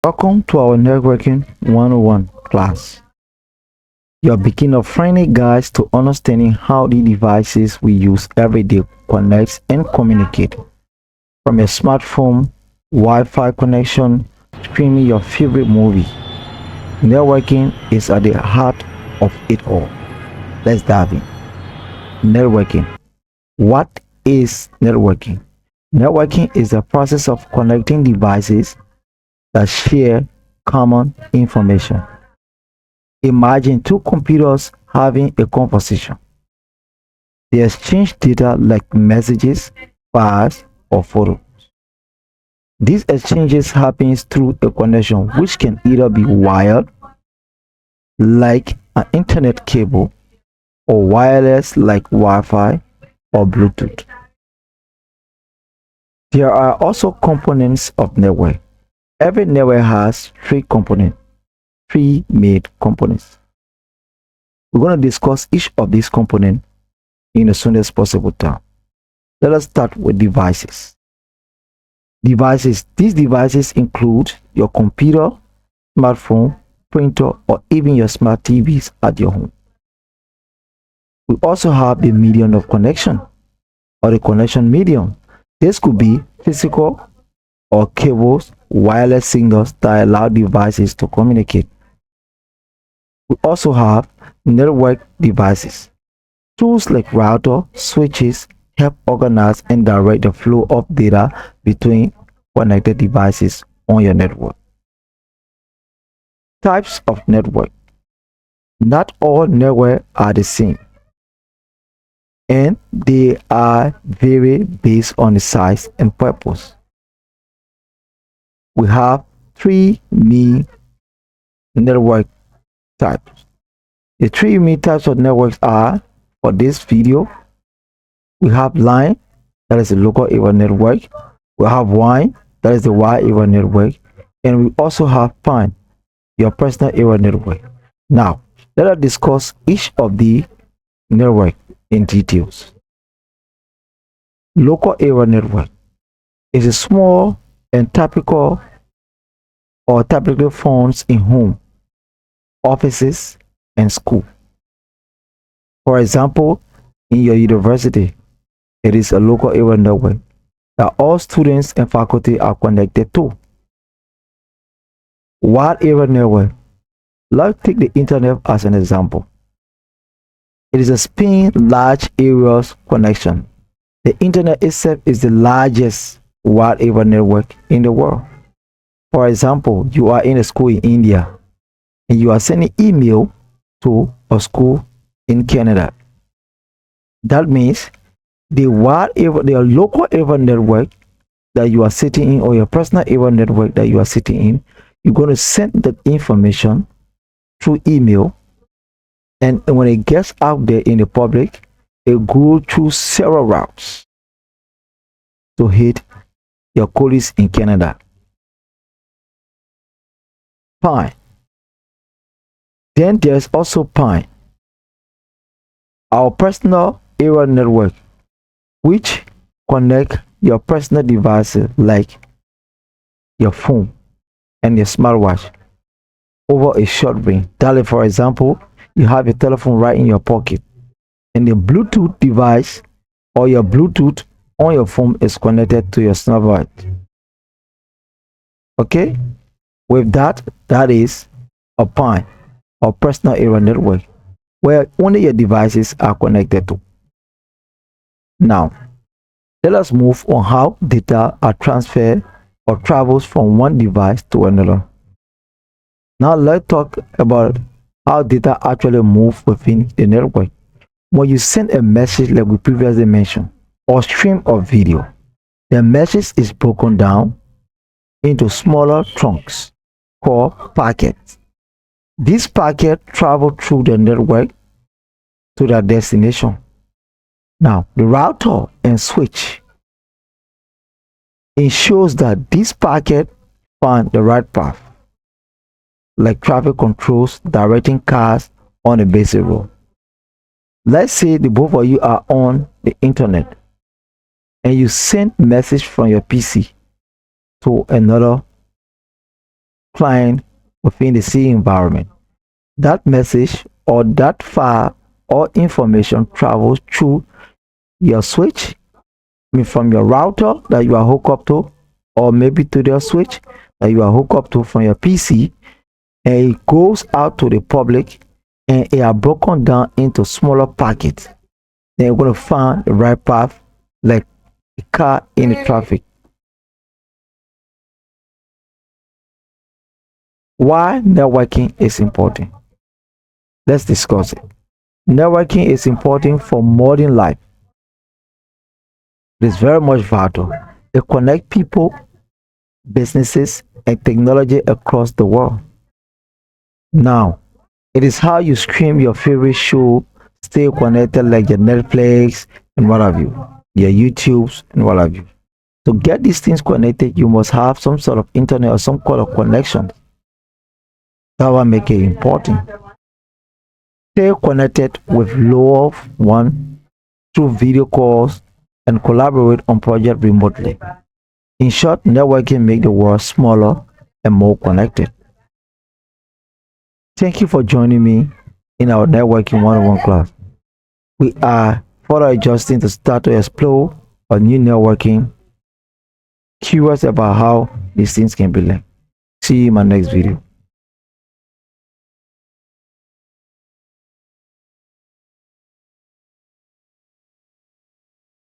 Welcome to our Networking 101 class, your beginner-friendly guide to understanding how the devices we use every day connect and communicate. From your smartphone, Wi-Fi connection, streaming your favorite movie. Networking is at the heart of it all. Let's dive in. Networking. What is networking? Networking is the process of connecting devices that share common information. Imagine two computers having a conversation. They exchange data like messages, files, or photos. These exchanges happens through a connection which can either be wired, like an internet cable, or wireless like Wi-Fi or Bluetooth. There are also components of network. Every network has three main components. We're going to discuss each of these components in the soonest possible time. Let us start with devices. These devices include your computer, smartphone, printer, or even your smart TVs at your home. We also have the medium of connection, or the connection medium. This could be physical or cables, wireless signals that allow devices to communicate. We also have network devices. Tools like router, switches help organize and direct the flow of data between connected devices on your network. Types of network. Not all networks are the same, and they are vary based on the size and purpose. We have three main network types. The three main types of networks are, for this video, we have line, that is the local area network. We have WAN, that is the wide area network, and we also have PAN, your personal area network. Now, let us discuss each of the network in details. Local area network is a small and typical phones in home, offices, and school. For example, in your university, it is a local area network that all students and faculty are connected to. Wide area network. Let's take the internet as an example. It is a span large areas connection. The internet itself is the largest wide area network in the world. For example, you are in a school in India and you are sending email to a school in Canada. That means the local area network that you are sitting in, or your personal area network that you are sitting in, you're going to send that information through email, and when it gets out there in the public, it goes through several routes to hit your colleagues in Canada. Fine. Then there's also PAN, our personal area network, which connect your personal devices like your phone and your smartwatch over a short range. That, for example, you have your telephone right in your pocket, and the Bluetooth device or your Bluetooth on your phone is connected to your smartwatch. Okay, with that is a PAN, or personal area network, where only your devices are connected to. Now, let us move on how data are transferred or travels from one device to another. Now let's talk about how data actually move within the network. When you send a message, like we previously mentioned, or stream of video, the message is broken down into smaller chunks called packets. This packet travel through the network to their destination. Now, the router and switch ensures that this packet find the right path, like traffic controls directing cars on a basic road. Let's say the both of you are on the internet and you send message from your PC to another client within the C environment. That message or that file or information travels through your switch, from your router that you are hooked up to, or maybe to the switch that you are hooked up to from your PC, and it goes out to the public, and it are broken down into smaller packets. Then you're going to find the right path, like a car in the traffic. Why networking is important? Let's discuss it. Networking is important for modern life. It is very much vital. It connects people, businesses, and technology across the world. Now, it is how you stream your favorite show, stay connected like your Netflix and what have you, your YouTubes and what have you. To get these things connected, you must have some sort of internet or some kind of connection. That will make it important. Stay connected with loved one through video calls and collaborate on projects remotely. In short, networking makes the world smaller and more connected. Thank you for joining me in our networking 101 class. We are further adjusting to start to explore a new networking, curious about how these things can be linked. See you in my next video.